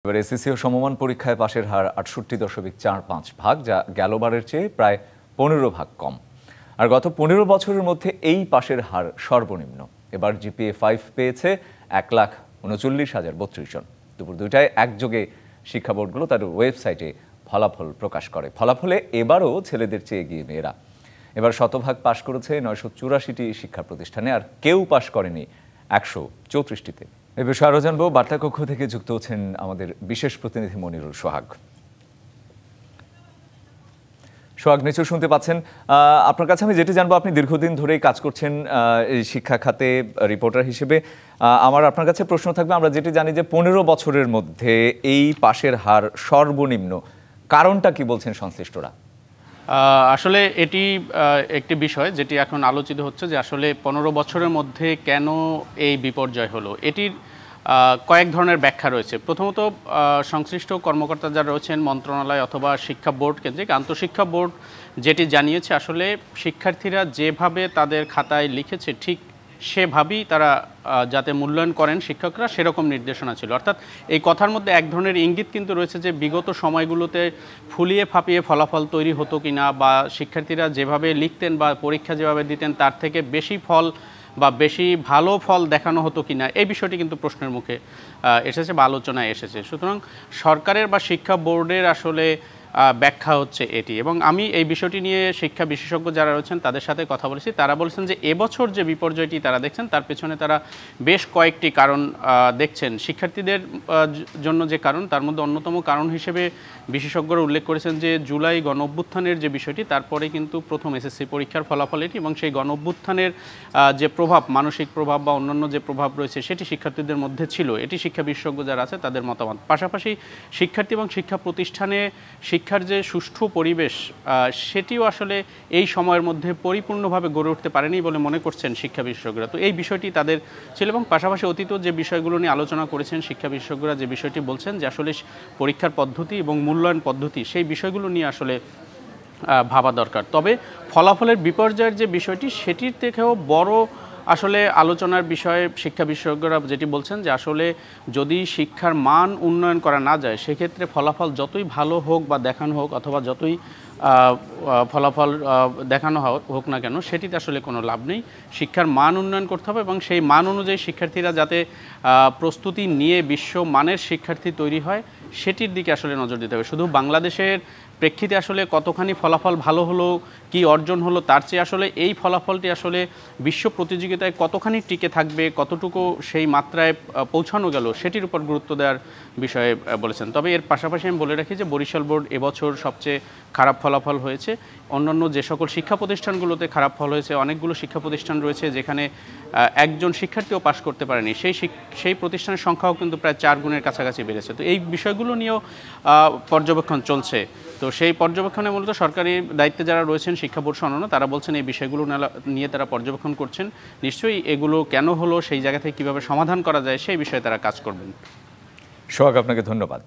এবার এসএসসি ও সমমান পরীক্ষায় পাশের হার ৬৮.৪৫%, যা গেলবারের চেয়ে প্রায় ১৫% কম। আর গত ১৫ বছরের মধ্যে এই পাশের হার সর্বনিম্ন। এবার জিপিএ 5 পেয়েছে ১,৩৯,০৩২ জন। দুপুর ২টায় একযোগে শিক্ষা বোর্ডগুলো তাদের ওয়েবসাইটে ফলাফল প্রকাশ করে। ফলাফলে এবারও ছেলেদের চেয়ে এগিয়ে মেয়েরা। এবার শতভাগ পাশ করেছে ৯৮৪টি শিক্ষা প্রতিষ্ঠানে, আর কেউ পাশ করেনি ১৩৪টিতে। এ বিষয়ে আরও জানবো, বার্তা কক্ষ থেকে যুক্ত হচ্ছেন আমাদের বিশেষ প্রতিনিধি মনিরুল সোহাগ। সোহাগ, নিশ্চয় শুনতে পাচ্ছেন। আপনার কাছে আমি যেটি জানবো, আপনি দীর্ঘদিন ধরেই কাজ করছেন এই শিক্ষা খাতে রিপোর্টার হিসেবে। আমার আপনার কাছে প্রশ্ন থাকবে, আমরা যেটি জানি যে ১৫ বছরের মধ্যে এই পাশের হার সর্বনিম্ন, কারণটা কি বলছেন সংশ্লিষ্টরা? আসলে এটি একটি বিষয় যেটি এখন আলোচিত হচ্ছে, যে আসলে ১৫ বছরের মধ্যে কেন এই বিপর্যয় হলো। এটির কয়েক ধরনের ব্যাখ্যা রয়েছে। প্রথমত, সংশ্লিষ্ট কর্মকর্তা যারা রয়েছেন মন্ত্রণালয় অথবা শিক্ষা বোর্ড কেন্দ্রিক, আন্তঃশিক্ষা বোর্ড যেটি জানিয়েছে, আসলে শিক্ষার্থীরা যেভাবে তাদের খাতায় লিখেছে ঠিক সেভাবেই তারা যাতে মূল্যায়ন করেন শিক্ষকরা, সেরকম নির্দেশনা ছিল। অর্থাৎ এই কথার মধ্যে এক ধরনের ইঙ্গিত কিন্তু রয়েছে যে বিগত সময়গুলোতে ফুলিয়ে ফাঁপিয়ে ফলাফল তৈরি হতো কিনা, বা শিক্ষার্থীরা যেভাবে লিখতেন বা পরীক্ষা যেভাবে দিতেন তার থেকে বেশি ফল বা বেশি ভালো ফল দেখানো হতো কিনা, এই বিষয়টি কিন্তু প্রশ্নের মুখে এসেছে বা আলোচনায় এসেছে। সুতরাং সরকারের বা শিক্ষা বোর্ডের আসলে ব্যাখ্যা হচ্ছে এটি। এবং আমি এই বিষয়টি নিয়ে শিক্ষা বিশেষজ্ঞ যারা রয়েছেন তাদের সাথে কথা বলেছি। তারা বলেছেন যে এবছর যে বিপর্যয়টি তারা দেখছেন তার পেছনে তারা বেশ কয়েকটি কারণ দেখছেন। শিক্ষার্থীদের জন্য যে কারণ, তার মধ্যে অন্যতম কারণ হিসেবে বিশেষজ্ঞরা উল্লেখ করেছেন যে জুলাই গণঅভ্যুত্থানের যে বিষয়টি, তারপরে কিন্তু প্রথম এসএসসি পরীক্ষার ফলাফল এটি, এবং সেই গণঅভ্যুত্থানের যে প্রভাব, মানসিক প্রভাব বা অন্যান্য যে প্রভাব রয়েছে সেটি শিক্ষার্থীদের মধ্যে ছিল। এটি শিক্ষা বিশেষজ্ঞ যারা আছে তাদের মতামত। পাশাপাশি শিক্ষার্থী এবং শিক্ষা প্রতিষ্ঠানে শিক্ষার যে সুষ্ঠু পরিবেশ, সেটিও আসলে এই সময়ের মধ্যে পরিপূর্ণভাবে গড়ে উঠতে পারেনি বলে মনে করছেন শিক্ষা বিশেষজ্ঞরা। তো এই বিষয়টি তাদের ছিল, এবং পাশাপাশি অতীত যে বিষয়গুলো নিয়ে আলোচনা করেছেন শিক্ষা বিশেষজ্ঞরা, যে বিষয়টি বলছেন যে আসলে পরীক্ষার পদ্ধতি এবং মূল্যায়ন পদ্ধতি, সেই বিষয়গুলো নিয়ে আসলে ভাবা দরকার। তবে ফলাফলের বিপর্যয়ের যে বিষয়টি, সেটির থেকেও বড় আসলে আলোচনার বিষয়ে শিক্ষা বিশেষজ্ঞরা যেটি বলছেন, যে আসলে যদি শিক্ষার মান উন্নয়ন করা না যায়, সেক্ষেত্রে ফলাফল যতই ভালো হোক বা দেখানো হোক, অথবা যতই ফলাফল দেখানো হোক না কেন, সেটিতে আসলে কোনো লাভ নেই। শিক্ষার মান উন্নয়ন করতে হবে, এবং সেই মান অনুযায়ী শিক্ষার্থীরা যাতে প্রস্তুতি নিয়ে বিশ্ব মানের শিক্ষার্থী তৈরি হয়, সেটির দিকে আসলে নজর দিতে হবে। শুধু বাংলাদেশের প্রেক্ষিতে আসলে কতখানি ফলাফল ভালো হলো, কি অর্জন হলো, তার চেয়ে আসলে এই ফলাফলটি আসলে বিশ্ব প্রতিযোগিতায় কতখানি টিকে থাকবে, কতটুকু সেই মাত্রায় পৌঁছানো গেল, সেটির উপর গুরুত্ব দেওয়ার বিষয়ে বলেছেন। তবে এর পাশাপাশি আমি বলে রাখি যে বরিশাল বোর্ড এবছর সবচেয়ে খারাপ ফলাফল হয়েছে। অন্যান্য যে সকল শিক্ষা প্রতিষ্ঠানগুলোতে খারাপ ফল হয়েছে, অনেকগুলো শিক্ষা প্রতিষ্ঠান রয়েছে যেখানে একজন শিক্ষার্থীও পাশ করতে পারেনি, সেই প্রতিষ্ঠানের সংখ্যাও কিন্তু প্রায় 4 গুণের কাছাকাছি বেড়েছে। তো এই বিষয়গুলো নিয়েও পর্যবেক্ষণ চলছে। তো সেই পর্যবেক্ষণে মূলত সরকারি দায়িত্বে যারা রয়েছেন, শিক্ষা বোর্ড সনদ, তারা বলছেন এই বিষয়গুলো নিয়ে তারা পর্যবেক্ষণ করছেন। নিশ্চয়ই এগুলো কেন হলো, সেই জায়গা থেকে কীভাবে সমাধান করা যায়, সেই বিষয়ে তারা কাজ করবেন। সোহাগ, আপনাকে ধন্যবাদ।